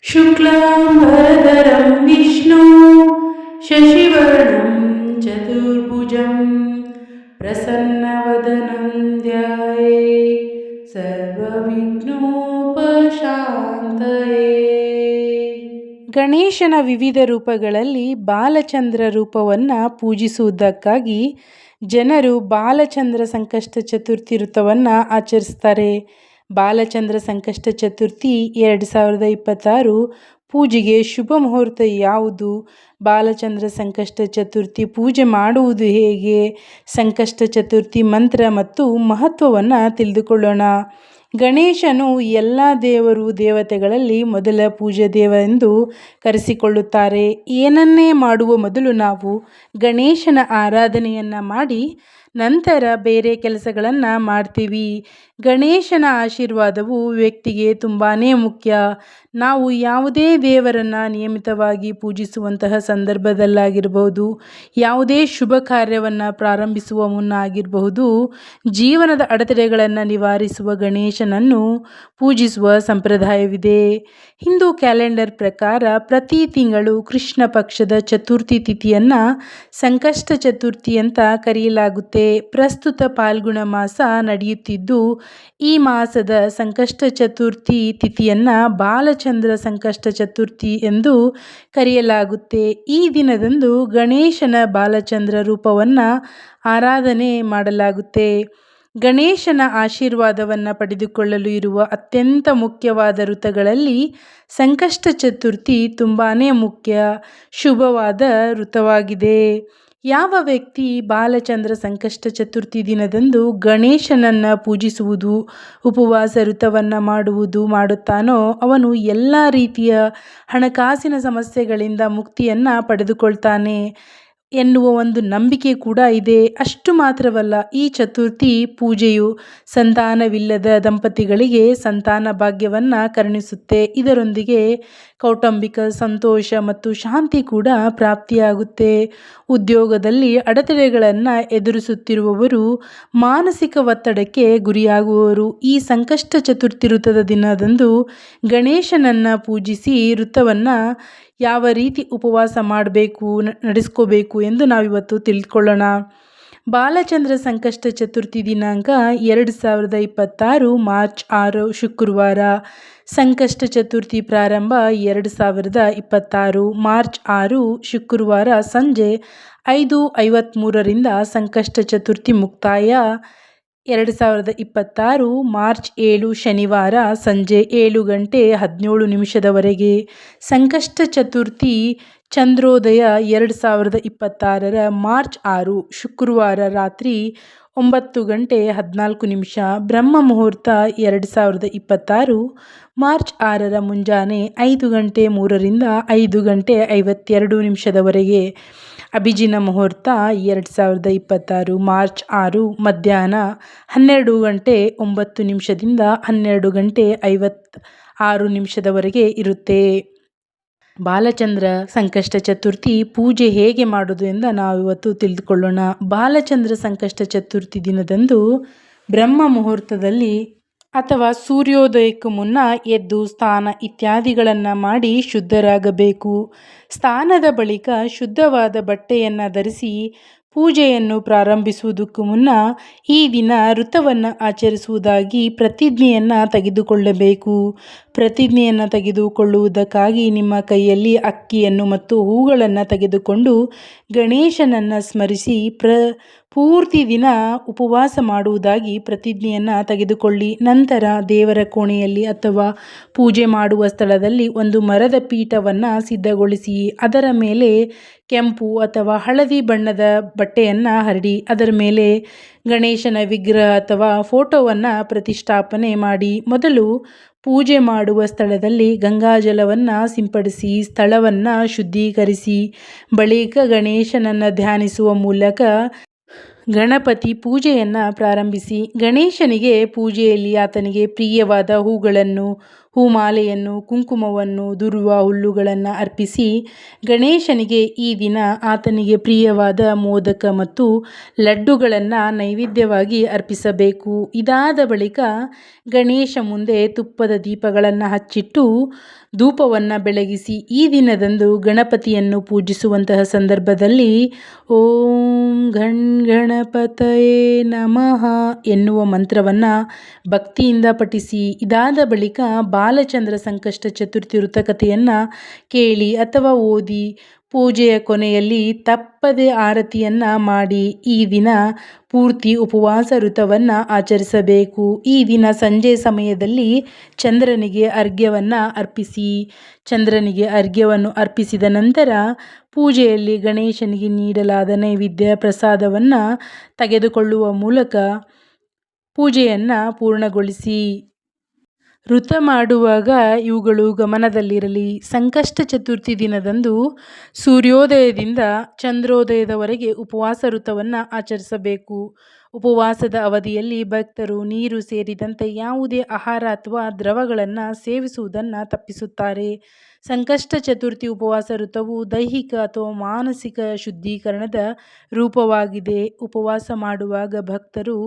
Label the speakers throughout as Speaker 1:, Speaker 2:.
Speaker 1: शुक्लाम्बरधरं विष्णु शशिवर्णं चतुर्भुजं प्रसन्नवदनं ध्याये सर्वविघ्नोपशान्तये. ಗಣೇಶನ ವಿವಿಧ ರೂಪಗಳಲ್ಲಿ ಬಾಲಚಂದ್ರ ರೂಪವನ್ನು ಪೂಜಿಸುವುದಕ್ಕಾಗಿ ಜನರು ಬಾಲಚಂದ್ರ ಸಂಕಷ್ಟ ಚತುರ್ಥಿ ವ್ರತವನ್ನು ಆಚರಿಸ್ತಾರೆ. ಬಾಲಚಂದ್ರ ಸಂಕಷ್ಟ ಚತುರ್ಥಿ 2026 ಪೂಜೆಗೆ ಶುಭ ಮುಹೂರ್ತ ಯಾವುದು? ಬಾಲಚಂದ್ರ ಸಂಕಷ್ಟ ಚತುರ್ಥಿ ಪೂಜೆ ಮಾಡುವುದು ಹೇಗೆ? ಸಂಕಷ್ಟ ಚತುರ್ಥಿ ಮಂತ್ರ ಮತ್ತು ಮಹತ್ವವನ್ನು ತಿಳಿದುಕೊಳ್ಳೋಣ. ಗಣೇಶನು ಎಲ್ಲ ದೇವರು ದೇವತೆಗಳಲ್ಲಿ ಮೊದಲ ಪೂಜ್ಯ ದೇವ ಎಂದು ಕರೆಸಿಕೊಳ್ಳುತ್ತಾರೆ. ಏನನ್ನೇ ಮಾಡುವ ಮೊದಲು ನಾವು ಗಣೇಶನ ಆರಾಧನೆಯನ್ನು ಮಾಡಿ ನಂತರ ಬೇರೆ ಕೆಲಸಗಳನ್ನು ಮಾಡ್ತೀವಿ. ಗಣೇಶನ ಆಶೀರ್ವಾದವು ವ್ಯಕ್ತಿಗೆ ತುಂಬಾ ಮುಖ್ಯ. ನಾವು ಯಾವುದೇ ದೇವರನ್ನು ನಿಯಮಿತವಾಗಿ ಪೂಜಿಸುವಂತಹ ಸಂದರ್ಭದಲ್ಲಾಗಿರಬಹುದು, ಯಾವುದೇ ಶುಭ ಕಾರ್ಯವನ್ನು ಪ್ರಾರಂಭಿಸುವ ಮುನ್ನ ಆಗಿರಬಹುದು, ಜೀವನದ ಅಡೆತಡೆಗಳನ್ನು ನಿವಾರಿಸುವ ಗಣೇಶನನ್ನು ಪೂಜಿಸುವ ಸಂಪ್ರದಾಯವಿದೆ. ಹಿಂದೂ ಕ್ಯಾಲೆಂಡರ್ ಪ್ರಕಾರ ಪ್ರತಿ ತಿಂಗಳು ಕೃಷ್ಣ ಪಕ್ಷದ ಚತುರ್ಥಿ ತಿಥಿಯನ್ನು ಸಂಕಷ್ಟ ಚತುರ್ಥಿ ಅಂತ ಕರೆಯಲಾಗುತ್ತೆ. ಪ್ರಸ್ತುತ ಫಾಲ್ಗುಣ ಮಾಸ ನಡೆಯುತ್ತಿದ್ದು ಈ ಮಾಸದ ಸಂಕಷ್ಟ ಚತುರ್ಥಿ ತಿಥಿಯನ್ನು ಬಾಲಚಂದ್ರ ಸಂಕಷ್ಟ ಚತುರ್ಥಿ ಎಂದು ಕರೆಯಲಾಗುತ್ತೆ. ಈ ದಿನದಂದು ಗಣೇಶನ ಬಾಲಚಂದ್ರ ರೂಪವನ್ನು ಆರಾಧನೆ ಮಾಡಲಾಗುತ್ತೆ. ಗಣೇಶನ ಆಶೀರ್ವಾದವನ್ನು ಪಡೆದುಕೊಳ್ಳಲು ಇರುವ ಅತ್ಯಂತ ಮುಖ್ಯವಾದ ವ್ರತಗಳಲ್ಲಿ ಸಂಕಷ್ಟ ಚತುರ್ಥಿ ತುಂಬಾ ಮುಖ್ಯ, ಶುಭವಾದ ವ್ರತವಾಗಿದೆ. ಯಾವ ವ್ಯಕ್ತಿ ಬಾಲಚಂದ್ರ ಸಂಕಷ್ಟ ಚತುರ್ಥಿ ದಿನದಂದು ಗಣೇಶನನ್ನು ಪೂಜಿಸುವುದು, ಉಪವಾಸ ವ್ರತವನ್ನು ಮಾಡುತ್ತಾನೋ ಅವನು ಎಲ್ಲ ರೀತಿಯ ಹಣಕಾಸಿನ ಸಮಸ್ಯೆಗಳಿಂದ ಮುಕ್ತಿಯನ್ನು ಪಡೆದುಕೊಳ್ತಾನೆ ಎನ್ನುವ ಒಂದು ನಂಬಿಕೆ ಕೂಡ ಇದೆ. ಅಷ್ಟು ಮಾತ್ರವಲ್ಲ, ಈ ಚತುರ್ಥಿ ಪೂಜೆಯು ಸಂತಾನವಿಲ್ಲದ ದಂಪತಿಗಳಿಗೆ ಸಂತಾನ ಭಾಗ್ಯವನ್ನು ಕರುಣಿಸುತ್ತೆ. ಇದರೊಂದಿಗೆ ಕೌಟುಂಬಿಕ ಸಂತೋಷ ಮತ್ತು ಶಾಂತಿ ಕೂಡ ಪ್ರಾಪ್ತಿಯಾಗುತ್ತೆ. ಉದ್ಯೋಗದಲ್ಲಿ ಅಡೆತಡೆಗಳನ್ನು ಎದುರಿಸುತ್ತಿರುವವರು, ಮಾನಸಿಕ ಒತ್ತಡಕ್ಕೆ ಗುರಿಯಾಗುವವರು ಈ ಸಂಕಷ್ಟ ಚತುರ್ಥಿ ವ್ರತದ ದಿನದಂದು ಗಣೇಶನನ್ನು ಪೂಜಿಸಿ ವ್ರತವನ್ನು ಯಾವ ರೀತಿ ಉಪವಾಸ ಮಾಡಬೇಕು, ನಡೆಸ್ಕೋಬೇಕು ಎಂದು ನಾವಿವತ್ತು ತಿಳ್ಕೊಳ್ಳೋಣ. ಬಾಲಚಂದ್ರ ಸಂಕಷ್ಟ ಚತುರ್ಥಿ ದಿನಾಂಕ 2026 ಮಾರ್ಚ್ 6 ಶುಕ್ರವಾರ. ಸಂಕಷ್ಟ ಚತುರ್ಥಿ ಪ್ರಾರಂಭ 2026 ಮಾರ್ಚ್ 6 ಶುಕ್ರವಾರ ಸಂಜೆ 5:53ರಿಂದ ಸಂಕಷ್ಟ ಚತುರ್ಥಿ ಮುಕ್ತಾಯ 2026 ಮಾರ್ಚ್ 7 ಶನಿವಾರ ಸಂಜೆ 7:17 ಸಂಕಷ್ಟ ಚತುರ್ಥಿ ಚಂದ್ರೋದಯ 2026 ಮಾರ್ಚ್ 6 ಶುಕ್ರವಾರ ರಾತ್ರಿ 9:14 ಬ್ರಹ್ಮ ಮುಹೂರ್ತ 2026 ಮಾರ್ಚ್ 6 ಮುಂಜಾನೆ 5:03ರಿಂದ 5:52 ಅಭಿಜಿನ ಮುಹೂರ್ತ 2026 ಮಾರ್ಚ್ 6 ಮಧ್ಯಾಹ್ನ 12:09ದಿಂದ 12:56 ಇರುತ್ತೆ. ಬಾಲಚಂದ್ರ ಸಂಕಷ್ಟ ಚತುರ್ಥಿ ಪೂಜೆ ಹೇಗೆ ಮಾಡೋದು ಎಂದು ನಾವಿವತ್ತು ತಿಳಿದುಕೊಳ್ಳೋಣ. ಬಾಲಚಂದ್ರ ಸಂಕಷ್ಟ ಚತುರ್ಥಿ ದಿನದಂದು ಬ್ರಹ್ಮ ಮುಹೂರ್ತದಲ್ಲಿ ಅಥವಾ ಸೂರ್ಯೋದಯಕ್ಕೂ ಮುನ್ನ ಎದ್ದು ಸ್ನಾನ ಇತ್ಯಾದಿಗಳನ್ನು ಮಾಡಿ ಶುದ್ಧರಾಗಬೇಕು. ಸ್ನಾನದ ಬಳಿಕ ಶುದ್ಧವಾದ ಬಟ್ಟೆಯನ್ನು ಧರಿಸಿ ಪೂಜೆಯನ್ನು ಪ್ರಾರಂಭಿಸುವುದಕ್ಕೂ ಮುನ್ನ ಈ ದಿನ ವ್ರತವನ್ನು ಆಚರಿಸುವುದಾಗಿ ಪ್ರತಿಜ್ಞೆಯನ್ನು ತೆಗೆದುಕೊಳ್ಳಬೇಕು. ಪ್ರತಿಜ್ಞೆಯನ್ನು ತೆಗೆದುಕೊಳ್ಳುವುದಕ್ಕಾಗಿ ನಿಮ್ಮ ಕೈಯಲ್ಲಿ ಅಕ್ಕಿಯನ್ನು ಮತ್ತು ಹೂಗಳನ್ನು ತೆಗೆದುಕೊಂಡು ಗಣೇಶನನ್ನು ಸ್ಮರಿಸಿ ಪೂರ್ತಿ ದಿನ ಉಪವಾಸ ಮಾಡುವುದಾಗಿ ಪ್ರತಿಜ್ಞೆಯನ್ನು ತೆಗೆದುಕೊಳ್ಳಿ. ನಂತರ ದೇವರ ಕೋಣೆಯಲ್ಲಿ ಅಥವಾ ಪೂಜೆ ಮಾಡುವ ಸ್ಥಳದಲ್ಲಿ ಒಂದು ಮರದ ಪೀಠವನ್ನು ಸಿದ್ಧಗೊಳಿಸಿ ಅದರ ಮೇಲೆ ಕೆಂಪು ಅಥವಾ ಹಳದಿ ಬಣ್ಣದ ಬಟ್ಟೆಯನ್ನು ಹರಡಿ ಅದರ ಮೇಲೆ ಗಣೇಶನ ವಿಗ್ರಹ ಅಥವಾ ಫೋಟೋವನ್ನು ಪ್ರತಿಷ್ಠಾಪನೆ ಮಾಡಿ. ಮೊದಲು ಪೂಜೆ ಮಾಡುವ ಸ್ಥಳದಲ್ಲಿ ಗಂಗಾಜಲವನ್ನು ಸಿಂಪಡಿಸಿ ಸ್ಥಳವನ್ನು ಶುದ್ಧೀಕರಿಸಿ ಬಳಿಕ ಗಣೇಶನನ್ನು ಧ್ಯಾನಿಸುವ ಮೂಲಕ ಗಣಪತಿ ಪೂಜೆಯನ್ನು ಪ್ರಾರಂಭಿಸಿ. ಗಣೇಶನಿಗೆ ಪೂಜೆಯಲ್ಲಿ ಆತನಿಗೆ ಪ್ರಿಯವಾದ ಹೂಗಳನ್ನು, ಹೂಮಾಲೆಯನ್ನು, ಕುಂಕುಮವನ್ನು, ದುರ್ವ ಹುಲ್ಲುಗಳನ್ನು ಅರ್ಪಿಸಿ ಗಣೇಶನಿಗೆ ಈ ದಿನ ಆತನಿಗೆ ಪ್ರಿಯವಾದ ಮೋದಕ ಮತ್ತು ಲಡ್ಡುಗಳನ್ನು ನೈವೇದ್ಯವಾಗಿ ಅರ್ಪಿಸಬೇಕು. ಇದಾದ ಬಳಿಕ ಗಣೇಶ ಮುಂದೆ ತುಪ್ಪದ ದೀಪಗಳನ್ನು ಹಚ್ಚಿಟ್ಟು ಧೂಪವನ್ನು ಬೆಳಗಿಸಿ ಈ ದಿನದಂದು ಗಣಪತಿಯನ್ನು ಪೂಜಿಸುವಂತಹ ಸಂದರ್ಭದಲ್ಲಿ ಓಂ ಗಣಪತಯೇ ನಮಃ ಎನ್ನುವ ಮಂತ್ರವನ್ನು ಭಕ್ತಿಯಿಂದ ಪಠಿಸಿ. ಇದಾದ ಬಳಿಕ ಬಾಲಚಂದ್ರ ಸಂಕಷ್ಟ ಚತುರ್ಥಿ ವೃತ್ತಕಥೆಯನ್ನು ಕೇಳಿ ಅಥವಾ ಓದಿ ಪೂಜೆಯ ಕೊನೆಯಲ್ಲಿ ತಪ್ಪದೆ ಆರತಿಯನ್ನು ಮಾಡಿ ಈ ದಿನ ಪೂರ್ತಿ ಉಪವಾಸ ವ್ರತವನ್ನು ಆಚರಿಸಬೇಕು. ಈ ದಿನ ಸಂಜೆ ಸಮಯದಲ್ಲಿ ಚಂದ್ರನಿಗೆ ಅರ್ಘ್ಯವನ್ನು ಅರ್ಪಿಸಿ. ಚಂದ್ರನಿಗೆ ಅರ್ಘ್ಯವನ್ನು ಅರ್ಪಿಸಿದ ನಂತರ ಪೂಜೆಯಲ್ಲಿ ಗಣೇಶನಿಗೆ ನೀಡಲಾದ ನೈವೇದ್ಯ ಪ್ರಸಾದವನ್ನು ತೆಗೆದುಕೊಳ್ಳುವ ಮೂಲಕ ಪೂಜೆಯನ್ನು ಪೂರ್ಣಗೊಳಿಸಿ. ವ್ರತ ಮಾಡುವಾಗ ಇವುಗಳು ಗಮನದಲ್ಲಿರಲಿ. ಸಂಕಷ್ಟ ಚತುರ್ಥಿ ದಿನದಂದು ಸೂರ್ಯೋದಯದಿಂದ ಚಂದ್ರೋದಯದವರೆಗೆ ಉಪವಾಸ ವ್ರತವನ್ನು ಆಚರಿಸಬೇಕು. ಉಪವಾಸದ ಅವಧಿಯಲ್ಲಿ ಭಕ್ತರು ನೀರು ಸೇರಿದಂತೆ ಯಾವುದೇ ಆಹಾರ ಅಥವಾ ದ್ರವಗಳನ್ನು ಸೇವಿಸುವುದನ್ನು ತಪ್ಪಿಸುತ್ತಾರೆ. ಸಂಕಷ್ಟ ಚತುರ್ಥಿ ಉಪವಾಸ ವ್ರತವು ದೈಹಿಕ ಅಥವಾ ಮಾನಸಿಕ ಶುದ್ಧೀಕರಣದ ರೂಪವಾಗಿದೆ. ಉಪವಾಸ ಮಾಡುವಾಗ ಭಕ್ತರು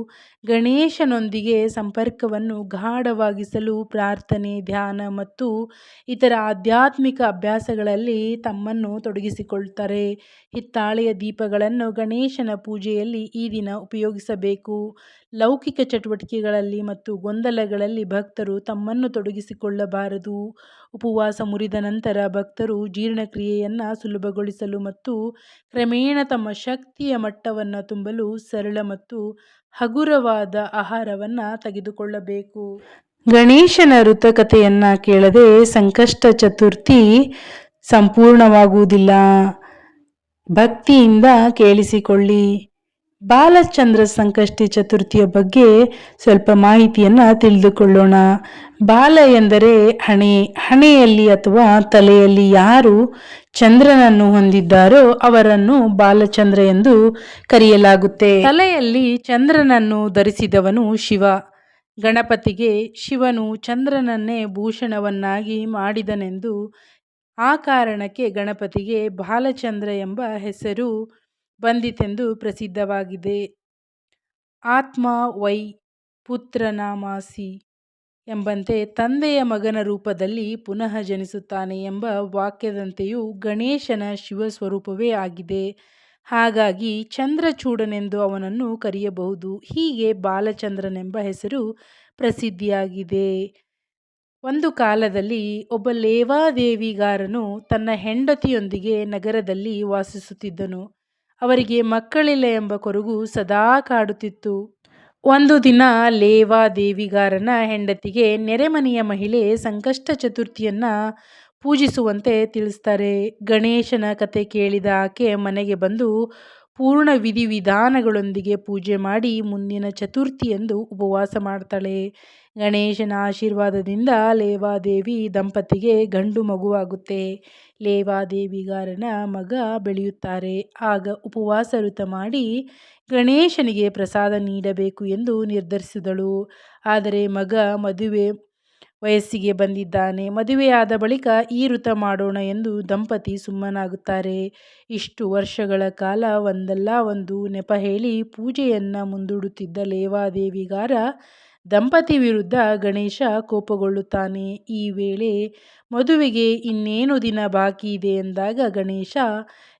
Speaker 1: ಗಣೇಶನೊಂದಿಗೆ ಸಂಪರ್ಕವನ್ನು ಗಾಢವಾಗಿಸಲು ಪ್ರಾರ್ಥನೆ, ಧ್ಯಾನ ಮತ್ತು ಇತರ ಆಧ್ಯಾತ್ಮಿಕ ಅಭ್ಯಾಸಗಳಲ್ಲಿ ತಮ್ಮನ್ನು ತೊಡಗಿಸಿಕೊಳ್ಳುತ್ತಾರೆ. ಹಿತ್ತಾಳೆಯ ದೀಪಗಳನ್ನು ಗಣೇಶನ ಪೂಜೆಯಲ್ಲಿ ಈ ದಿನ ಉಪಯೋಗಿಸಬೇಕು. ಲೌಕಿಕ ಚಟುವಟಿಕೆಗಳಲ್ಲಿ ಮತ್ತು ಗೊಂದಲಗಳಲ್ಲಿ ಭಕ್ತರು ತಮ್ಮನ್ನು ತೊಡಗಿಸಿಕೊಳ್ಳಬಾರದು. ಉಪವಾಸ ಮುರಿದ ನಂತರ ಭಕ್ತರು ಜೀರ್ಣಕ್ರಿಯೆಯನ್ನು ಸುಲಭಗೊಳಿಸಲು ಮತ್ತು ಕ್ರಮೇಣ ತಮ್ಮ ಶಕ್ತಿಯ ಮಟ್ಟವನ್ನು ತುಂಬಲು ಸರಳ ಮತ್ತು ಹಗುರವಾದ ಆಹಾರವನ್ನು ತೆಗೆದುಕೊಳ್ಳಬೇಕು. ಗಣೇಶನ ವೃತ್ತಕಥೆಯನ್ನು ಕೇಳದೆ ಸಂಕಷ್ಟ ಚತುರ್ಥಿ ಸಂಪೂರ್ಣವಾಗುವುದಿಲ್ಲ. ಭಕ್ತಿಯಿಂದ ಕೇಳಿಸಿಕೊಳ್ಳಿ. ಬಾಲಚಂದ್ರ ಸಂಕಷ್ಟಿ ಚತುರ್ಥಿಯ ಬಗ್ಗೆ ಸ್ವಲ್ಪ ಮಾಹಿತಿಯನ್ನು ತಿಳಿದುಕೊಳ್ಳೋಣ. ಬಾಲ ಎಂದರೆ ಹಣೆ. ಹಣೆಯಲ್ಲಿ ಅಥವಾ ತಲೆಯಲ್ಲಿ ಯಾರು ಚಂದ್ರನನ್ನು ಹೊಂದಿದ್ದಾರೋ ಅವರನ್ನು ಬಾಲಚಂದ್ರ ಎಂದು ಕರೆಯಲಾಗುತ್ತೆ. ತಲೆಯಲ್ಲಿ ಚಂದ್ರನನ್ನು ಧರಿಸಿದವನು ಶಿವ. ಗಣಪತಿಗೆ ಶಿವನು ಚಂದ್ರನನ್ನೇ ಭೂಷಣವನ್ನಾಗಿ ಮಾಡಿದನೆಂದು ಆ ಕಾರಣಕ್ಕೆ ಗಣಪತಿಗೆ ಬಾಲಚಂದ್ರ ಎಂಬ ಹೆಸರು ಬಂದಿತೆಂದು ಪ್ರಸಿದ್ಧವಾಗಿದೆ. ಆತ್ಮ ವೈ ಪುತ್ರನಾಮಾಸಿ ಎಂಬಂತೆ ತಂದೆಯ ಮಗನ ರೂಪದಲ್ಲಿ ಪುನಃ ಜನಿಸುತ್ತಾನೆ ಎಂಬ ವಾಕ್ಯದಂತೆಯೂ ಗಣೇಶನ ಶಿವ ಸ್ವರೂಪವೇ ಆಗಿದೆ. ಹಾಗಾಗಿ ಚಂದ್ರಚೂಡನೆಂದು ಅವನನ್ನು ಕರೆಯಬಹುದು. ಹೀಗೆ ಬಾಲಚಂದ್ರನೆಂಬ ಹೆಸರು ಪ್ರಸಿದ್ಧಿಯಾಗಿದೆ. ಒಂದು ಕಾಲದಲ್ಲಿ ಒಬ್ಬ ಲೇವಾದೇವಿಗಾರನು ತನ್ನ ಹೆಂಡತಿಯೊಂದಿಗೆ ನಗರದಲ್ಲಿ ವಾಸಿಸುತ್ತಿದ್ದನು. ಅವರಿಗೆ ಮಕ್ಕಳಿಲ್ಲ ಎಂಬ ಕೊರಗು ಸದಾ ಕಾಡುತ್ತಿತ್ತು. ಒಂದು ದಿನ ಲೇವಾದೇವಿಗಾರನ ಹೆಂಡತಿಗೆ ನೆರೆಮನೆಯ ಮಹಿಳೆ ಸಂಕಷ್ಟ ಚತುರ್ಥಿಯನ್ನು ಪೂಜಿಸುವಂತೆ ತಿಳಿಸ್ತಾರೆ. ಗಣೇಶನ ಕತೆ ಕೇಳಿದ ಆಕೆ ಮನೆಗೆ ಬಂದು ಪೂರ್ಣ ವಿಧಿವಿಧಾನಗಳೊಂದಿಗೆ ಪೂಜೆ ಮಾಡಿ ಮುಂದಿನ ಚತುರ್ಥಿಯಂದು ಉಪವಾಸ ಮಾಡ್ತಾಳೆ. ಗಣೇಶನ ಆಶೀರ್ವಾದದಿಂದ ಲೇವಾದೇವಿ ದಂಪತಿಗೆ ಗಂಡು ಮಗುವಾಗುತ್ತೆ. ಲೇವಾದೇವಿಗಾರನ ಮಗ ಬೆಳೆಯುತ್ತಾರೆ. ಆಗ ಉಪವಾಸ ವ್ರತ ಮಾಡಿ ಗಣೇಶನಿಗೆ ಪ್ರಸಾದ ನೀಡಬೇಕು ಎಂದು ನಿರ್ಧರಿಸಿದಳು. ಆದರೆ ಮಗ ಮದುವೆ ವಯಸ್ಸಿಗೆ ಬಂದಿದ್ದಾನೆ. ಮದುವೆಯಾದ ಬಳಿಕ ಈ ವ್ರತ ಮಾಡೋಣ ಎಂದು ದಂಪತಿ ಸುಮ್ಮನಾಗುತ್ತಾರೆ. ಇಷ್ಟು ವರ್ಷಗಳ ಕಾಲ ಒಂದಲ್ಲ ಒಂದು ನೆಪ ಹೇಳಿ ಪೂಜೆಯನ್ನು ಮುಂದೂಡುತ್ತಿದ್ದ ಲೇವಾದೇವಿಗಾರ ದಂಪತಿ ವಿರುದ್ಧ ಗಣೇಶ ಕೋಪಗೊಳ್ಳುತ್ತಾನೆ. ಈ ವೇಳೆ ಮದುವೆಗೆ ಇನ್ನೇನು ದಿನ ಬಾಕಿ ಇದೆ ಎಂದಾಗ ಗಣೇಶ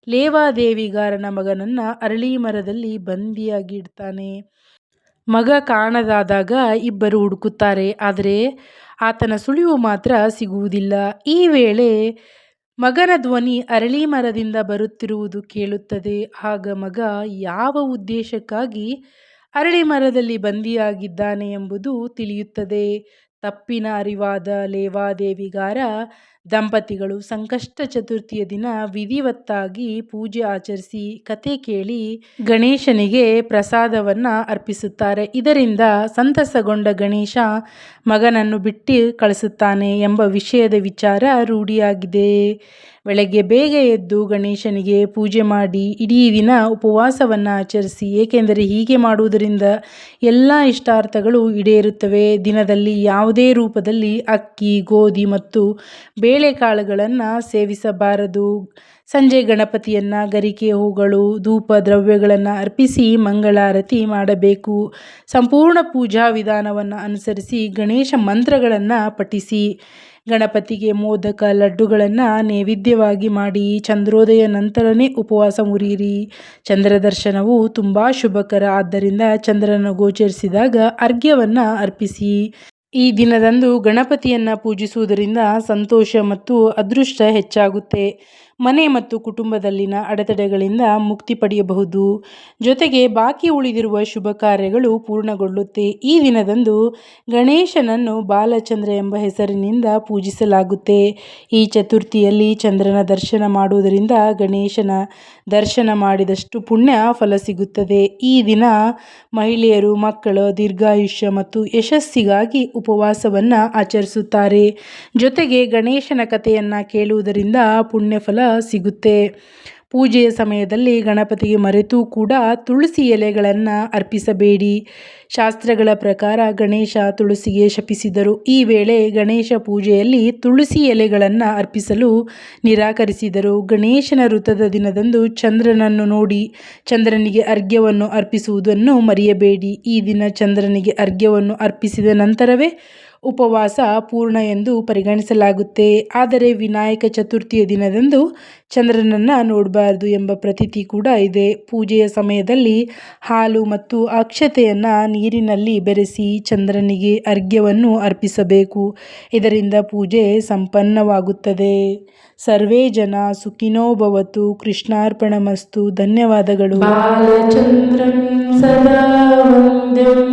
Speaker 1: ಲೇವಾದೇವಿಗಾರನ ಮಗನನ್ನು ಅರಳಿ ಮರದಲ್ಲಿ ಬಂಧಿಯಾಗಿಡ್ತಾನೆ. ಮಗ ಕಾಣದಾದಾಗ ಇಬ್ಬರು ಹುಡುಕುತ್ತಾರೆ. ಆದರೆ ಆತನ ಸುಳಿವು ಮಾತ್ರ ಸಿಗುವುದಿಲ್ಲ. ಈ ವೇಳೆ ಮಗನ ಧ್ವನಿ ಅರಳಿ ಮರದಿಂದ ಬರುತ್ತಿರುವುದು ಕೇಳುತ್ತದೆ. ಆಗ ಮಗ ಯಾವ ಉದ್ದೇಶಕ್ಕಾಗಿ ಅರಳಿ ಮರದಲ್ಲಿ ಬಂಧಿಯಾಗಿದ್ದಾನೆ ಎಂಬುದು ತಿಳಿಯುತ್ತದೆ. ತಪ್ಪಿನ ಅರಿವಾದ ಲೇವಾದೇವಿಗಾರ ದಂಪತಿಗಳು ಸಂಕಷ್ಟ ಚತುರ್ಥಿಯ ದಿನ ವಿಧಿವತ್ತಾಗಿ ಪೂಜೆ ಆಚರಿಸಿ ಕತೆ ಕೇಳಿ ಗಣೇಶನಿಗೆ ಪ್ರಸಾದವನ್ನು ಅರ್ಪಿಸುತ್ತಾರೆ. ಇದರಿಂದ ಸಂತಸಗೊಂಡ ಗಣೇಶ ಮಗನನ್ನು ಬಿಟ್ಟು ಕಳಿಸುತ್ತಾನೆ ಎಂಬ ವಿಷಯದ ವಿಚಾರ ರೂಢಿಯಾಗಿದೆ. ಬೆಳಗ್ಗೆ ಬೇಗ ಎದ್ದು ಗಣೇಶನಿಗೆ ಪೂಜೆ ಮಾಡಿ ಇಡೀ ದಿನ ಉಪವಾಸವನ್ನು ಆಚರಿಸಿ, ಏಕೆಂದರೆ ಹೀಗೆ ಮಾಡುವುದರಿಂದ ಎಲ್ಲ ಇಷ್ಟಾರ್ಥಗಳು ಈಡೇರುತ್ತವೆ. ದಿನದಲ್ಲಿ ಯಾವುದೇ ರೂಪದಲ್ಲಿ ಅಕ್ಕಿ, ಗೋಧಿ ಮತ್ತು ಬೇಳೆಕಾಳುಗಳನ್ನು ಸೇವಿಸಬಾರದು. ಸಂಜೆ ಗಣಪತಿಯನ್ನು ಗರಿಕೆ ಹೂಗಳು, ಧೂಪ ದ್ರವ್ಯಗಳನ್ನು ಅರ್ಪಿಸಿ ಮಂಗಳಾರತಿ ಮಾಡಬೇಕು. ಸಂಪೂರ್ಣ ಪೂಜಾ ವಿಧಾನವನ್ನು ಅನುಸರಿಸಿ ಗಣೇಶ ಮಂತ್ರಗಳನ್ನು ಪಠಿಸಿ ಗಣಪತಿಗೆ ಮೋದಕ ಲಡ್ಡುಗಳನ್ನು ನೈವೇದ್ಯವಾಗಿ ಮಾಡಿ ಚಂದ್ರೋದಯ ನಂತರನೇ ಉಪವಾಸ ಮುರಿಯಿರಿ. ಚಂದ್ರ ದರ್ಶನವು ತುಂಬ ಶುಭಕರ. ಆದ್ದರಿಂದ ಚಂದ್ರನ ಗೋಚರಿಸಿದಾಗ ಅರ್ಘ್ಯವನ್ನು ಅರ್ಪಿಸಿ. ಈ ದಿನದಂದು ಗಣಪತಿಯನ್ನು ಪೂಜಿಸುವುದರಿಂದ ಸಂತೋಷ ಮತ್ತು ಅದೃಷ್ಟ ಹೆಚ್ಚಾಗುತ್ತೆ. ಮನೆ ಮತ್ತು ಕುಟುಂಬದಲ್ಲಿನ ಅಡೆತಡೆಗಳಿಂದ ಮುಕ್ತಿ ಪಡೆಯಬಹುದು. ಜೊತೆಗೆ ಬಾಕಿ ಉಳಿದಿರುವ ಶುಭ ಕಾರ್ಯಗಳು ಪೂರ್ಣಗೊಳ್ಳುತ್ತೆ. ಈ ದಿನದಂದು ಗಣೇಶನನ್ನು ಬಾಲಚಂದ್ರ ಎಂಬ ಹೆಸರಿನಿಂದ ಪೂಜಿಸಲಾಗುತ್ತೆ. ಈ ಚತುರ್ಥಿಯಲ್ಲಿ ಚಂದ್ರನ ದರ್ಶನ ಮಾಡುವುದರಿಂದ ಗಣೇಶನ ದರ್ಶನ ಮಾಡಿದಷ್ಟು ಪುಣ್ಯ ಫಲ ಸಿಗುತ್ತದೆ. ಈ ದಿನ ಮಹಿಳೆಯರು ಮಕ್ಕಳ ದೀರ್ಘಾಯುಷ್ಯ ಮತ್ತು ಯಶಸ್ಸಿಗಾಗಿ ಉಪವಾಸವನ್ನು ಆಚರಿಸುತ್ತಾರೆ. ಜೊತೆಗೆ ಗಣೇಶನ ಕಥೆಯನ್ನು ಕೇಳುವುದರಿಂದ ಪುಣ್ಯಫಲ ಸಿಗುತ್ತೆ. ಪೂಜೆಯ ಸಮಯದಲ್ಲಿ ಗಣಪತಿಗೆ ಮರೆತೂ ಕೂಡ ತುಳಸಿ ಎಲೆಗಳನ್ನು ಅರ್ಪಿಸಬೇಡಿ. ಶಾಸ್ತ್ರಗಳ ಪ್ರಕಾರ ಗಣೇಶ ತುಳಸಿಗೆ ಶಪಿಸಿದರು. ಈ ವೇಳೆ ಗಣೇಶ ಪೂಜೆಯಲ್ಲಿ ತುಳಸಿ ಎಲೆಗಳನ್ನು ಅರ್ಪಿಸಲು ನಿರಾಕರಿಸಿದರು. ಗಣೇಶನ ವೃತದ ದಿನದಂದು ಚಂದ್ರನನ್ನು ನೋಡಿ ಚಂದ್ರನಿಗೆ ಅರ್ಘ್ಯವನ್ನು ಅರ್ಪಿಸುವುದನ್ನು ಮರೆಯಬೇಡಿ. ಈ ದಿನ ಚಂದ್ರನಿಗೆ ಅರ್ಘ್ಯವನ್ನು ಅರ್ಪಿಸಿದ ನಂತರವೇ ಉಪವಾಸ ಪೂರ್ಣ ಎಂದು ಪರಿಗಣಿಸಲಾಗುತ್ತೆ. ಆದರೆ ವಿನಾಯಕ ಚತುರ್ಥಿಯ ದಿನದಂದು ಚಂದ್ರನನ್ನು ನೋಡಬಾರದು ಎಂಬ ಪ್ರತೀತಿ ಕೂಡ ಇದೆ. ಪೂಜೆಯ ಸಮಯದಲ್ಲಿ ಹಾಲು ಮತ್ತು ಅಕ್ಷತೆಯನ್ನು ನೀರಿನಲ್ಲಿ ಬೆರೆಸಿ ಚಂದ್ರನಿಗೆ ಅರ್ಘ್ಯವನ್ನು ಅರ್ಪಿಸಬೇಕು. ಇದರಿಂದ ಪೂಜೆ ಸಂಪನ್ನವಾಗುತ್ತದೆ. ಸರ್ವೇ ಜನ ಸುಖಿನೋ ಭವಂತು. ಕೃಷ್ಣಾರ್ಪಣಮಸ್ತು. ಧನ್ಯವಾದಗಳು. ಬಾಲಚಂದ್ರಂ ಸದಾ ವಂದ್ಯಂ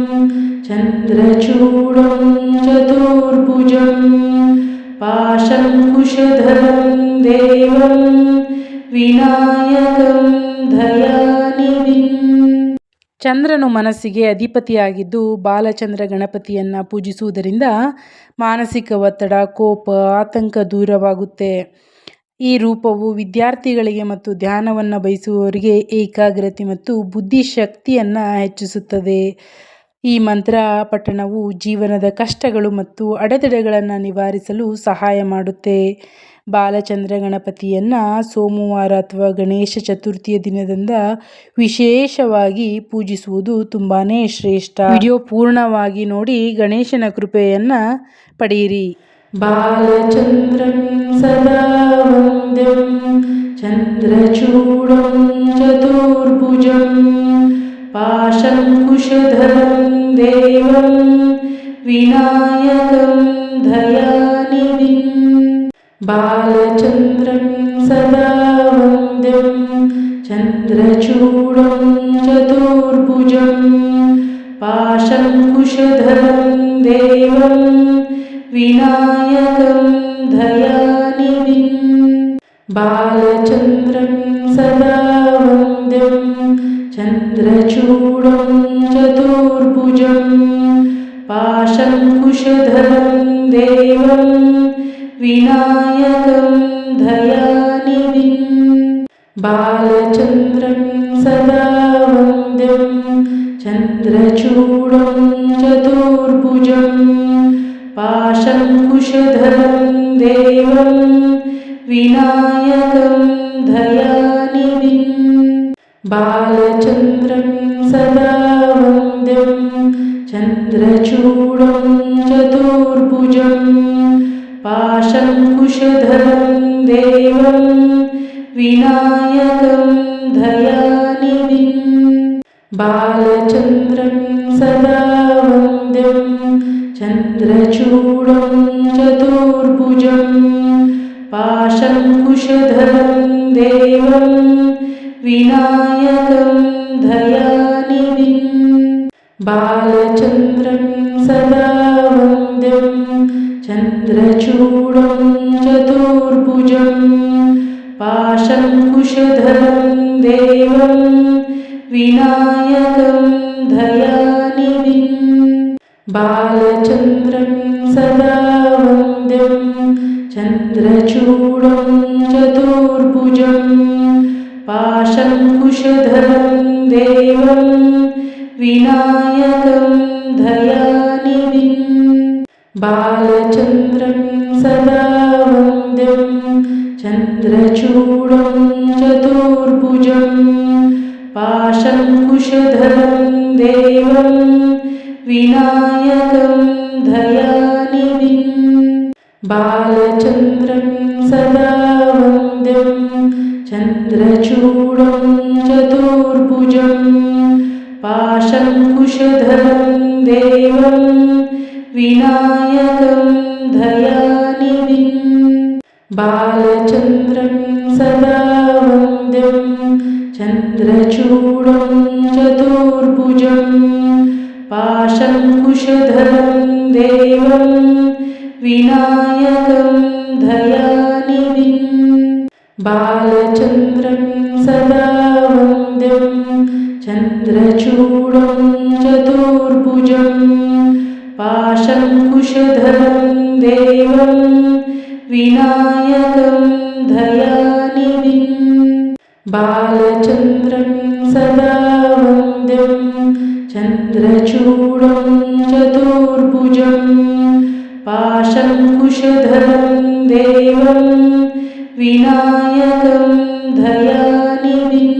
Speaker 1: ಚಂದ್ರಚೂಡಂ ಚತುರ್ಭುಜಂ ಪಾಶಂಕುಶಧರಂ ದೇವಂ ವಿನಾಯಕಂ ದಯಾನಿಧಿಂ. ಚಂದ್ರನು ಮನಸ್ಸಿಗೆ ಅಧಿಪತಿಯಾಗಿದ್ದು ಬಾಲಚಂದ್ರ ಗಣಪತಿಯನ್ನು ಪೂಜಿಸುವುದರಿಂದ ಮಾನಸಿಕ ಒತ್ತಡ, ಕೋಪ, ಆತಂಕ ದೂರವಾಗುತ್ತೆ. ಈ ರೂಪವು ವಿದ್ಯಾರ್ಥಿಗಳಿಗೆ ಮತ್ತು ಧ್ಯಾನವನ್ನು ಬಯಸುವವರಿಗೆ ಏಕಾಗ್ರತೆ ಮತ್ತು ಬುದ್ಧಿಶಕ್ತಿಯನ್ನು ಹೆಚ್ಚಿಸುತ್ತದೆ. ಈ ಮಂತ್ರ ಪಠಣವು ಜೀವನದ ಕಷ್ಟಗಳು ಮತ್ತು ಅಡೆತಡೆಗಳನ್ನು ನಿವಾರಿಸಲು ಸಹಾಯ ಮಾಡುತ್ತೆ. ಬಾಲಚಂದ್ರ ಗಣಪತಿಯನ್ನು ಸೋಮವಾರ ಅಥವಾ ಗಣೇಶ ಚತುರ್ಥಿಯ ದಿನದಿಂದ ವಿಶೇಷವಾಗಿ ಪೂಜಿಸುವುದು ತುಂಬಾ ಶ್ರೇಷ್ಠ. ವಿಡಿಯೋ ಪೂರ್ಣವಾಗಿ ನೋಡಿ ಗಣೇಶನ ಕೃಪೆಯನ್ನು ಪಡೆಯಿರಿ. ಬಾಲಚಂದ್ರಂ ಸದಾ ವಂದ್ಯಂ ಚಂದ್ರಚೂಡಂ ಚತುರ್ಭುಜಂ ಪಾಶಂಕುಶಧರಂ ದೇವಂ ವಿನಾಯಕಂ ದಯಾನಿಧಿಂ. ಬಾಲಚಂದ್ರಂ ಸದಾ ವಂದ್ಯಂ ಚಂದ್ರಚೂಡಂ ಚತುರ್ಭುಜಂ ಪಾಶಂಕುಶಧರಂ ದೇವಂ ವಿನಾಯಕಂ ದಯಾನಿಧಿಂ. ಬಾಲಚಂದ್ರಂ ಸದಾ ವಂದ್ಯಂ ಚಂದ್ರಚೂಡಂ ಚತುರ್ಭುಜಂ ಪಾಶಂಕುಶಧರಂ ದೇವಂ ವಿನಾಯಕಂ ದಯಾನಿಧಿಂ. ಬಾಲಚಂದ್ರಂ ಸದಾ ವಂದ್ಯಂ ಚಂದ್ರಚೂಡಂ ಚತುರ್ಭುಜಂ ಪಾಶಂಕುಶಧರಂ ದೇವಂ ವಿನಾಯಕಂ ದಯಾನಿಧಿಂ. ಬಾಲಚಂದ್ರಂ ಸದಾ ವಂದ್ಯಂ ಚಂದ್ರಚೂಡಂ ಚತುರ್ಭುಜಂ ಪಾಶಂಕುಶಧರಂ ದೇವಂ ವಿನಾಯಕಂ ದಯಾನಿಧಿಂ. ಬಾಲಚಂದ್ರಂ ಸದಾ ವಂದ್ಯಂ ಚಂದ್ರಚೂಡಂ ಚತುರ್ಭುಜಂ ಪಾಶಂಕುಶಧರಂ ದೇವಂ ವಿನಾಯಕಂ ದಯಾನಿಧಿಂ. ಬಾಲಚಂದ್ರಂ ಸದಾ ವಂದ್ಯಂ ಚಂದ್ರಚೂಡಂ ಚತುರ್ಭುಜಂ ಪಾಶಂಕುಶಧರಂ ದೇವಂ ವಿನಾಯಕಂ ದಯಾನಿಧಿಂ. ಬಾಲಚಂದ್ರಂ ಸದಾ ವಂದ್ಯಂ ಚಂದ್ರ चन्द्रचूडं चतुर्भुजं पाशङ्कुशधरं देवं विनायकं दयानिधिं बालचन्द्रं सदा वन्द्यं चन्द्रचूडं चतुर्भुजं पाशङ्कुशधरं देवं विनायकं दयानिधिं बालचन्द्रं सदा वन्द्यं चन्द्रचूडं चतुर्भुजं पाशङ्कुशधरं देवं विनायकं दयानिधिं बालचन्द्रं सदा वन्द्यं चन्द्रचूडं चतुर्भुजं पाशङ्कुशधरं देवं विनायकं दयानिधिं बालचन्द्रं सदा वन्द्यं चन्द्रचूडं चतुर्भुजं पाशङ्कुशधरं देवं विनायकं दयानिधिं बालचन्द्रं सदा वन्द्यं चन्द्रचूडं चतुर्भुजं पाशङ्कुशधरं देवं विनायकं दयानिधिं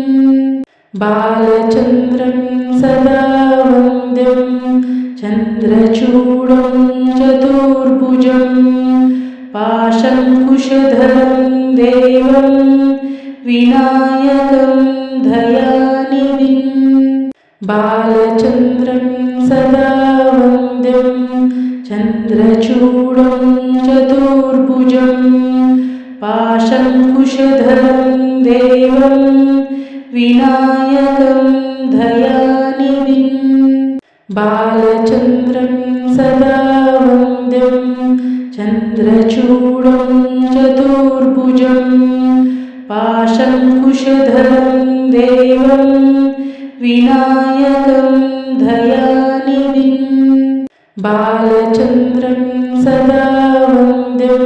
Speaker 1: बालचन्द्रं सदा वन्द्यं चन्द्रचूडं चतुर्भुजं पाशङ्कुशधरं देवं विनायकं दयानिधिं बालचन्द्रं सदा वन्द्यं चन्द्रचूडं चतुर्भुजं पाशङ्कुशधरं देवं विनायकं दयानिधिं बालचन्द्रं सदा वन्द्यं चन्द्रचूडं चतुर्भुजं पाशङ्कुशधरं देवं विनायकं दयानिधिं बालचन्द्रं सदा वन्द्यं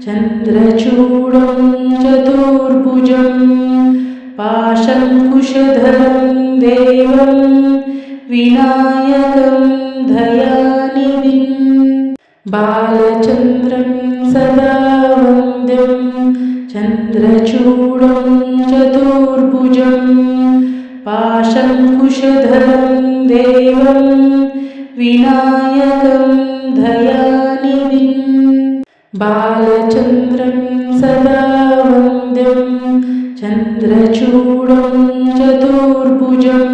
Speaker 1: चन्द्रचूडं चतुर्भुजं पाशङ्कुशधरं देवं विनायकं दयानिधिं बालचन्द्रं सदा वन्द्यं चन्द्रचूडं चतुर्भुजं पाशङ्कुशधरं देवं विनायकं दयानिधिं बालचन्द्रं सदा वन्द्यं चन्द्रचूडं चतुर्भुजं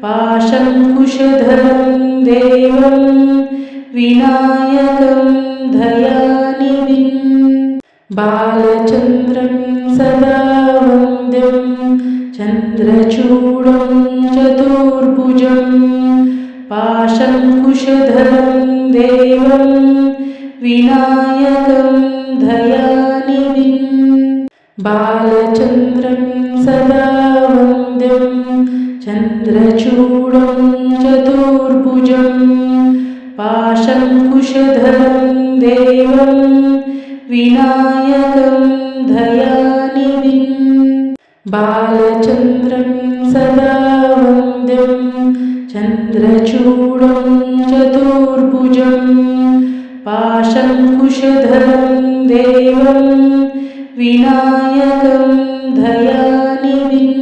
Speaker 1: पाशङ्कुशधरं देवं विनायकं दयानिधिं बालचन्द्रं सदा वन्द्यं चन्द्रचूडं चतुर्भुजं पाशङ्कुशधरं देवं विनायकं दयानिधिं बालचन्द्रं सदा वन्द्यं चन्द्रचूडं चतुर्भुजं पाशङ्कुशधरं देवं विनायकं दयानिधिं बालचन्द्रं सदा वन्द्यं चन्द्रचूडं चतुर्भुजं पाशङ्कुशधरं देवं विनायकं दयानिधिं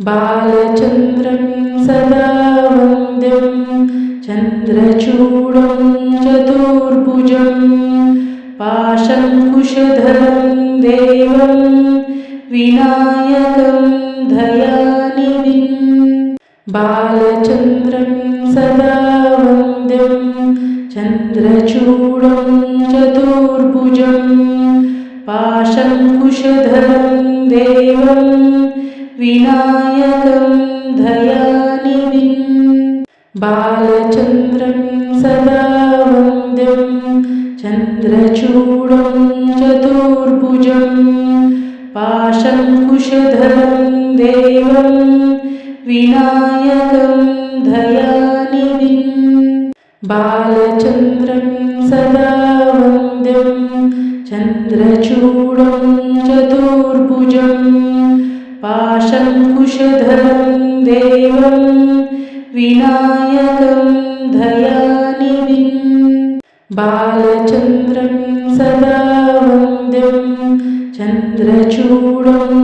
Speaker 1: बालचन्द्रं सदा वन्द्यं चन्द्रचूडं चतुर्भुजं पाशङ्कुशधरं देवं विनायकं दयानिधिं बालचन्द्रं सदा वन्द्यं चन्द्रचूडं चतुर्भुजं पाशङ्कुशधरं देवं विनायकं दयानिधिं बालचन्द्रं सदा वन्द्यं चन्द्रचूडं चतुर्भुजं पाशङ्कुशधरं देवं विनायकं दयानिधिं बालचन्द्रं सदा वन्द्यं चन्द्रचूडं चतुर्भुजं पाशङ्कुशधरं देवं विनायकं दयानिधिं बालचन्द्रं सदा वन्द्यं चन्द्रचूडं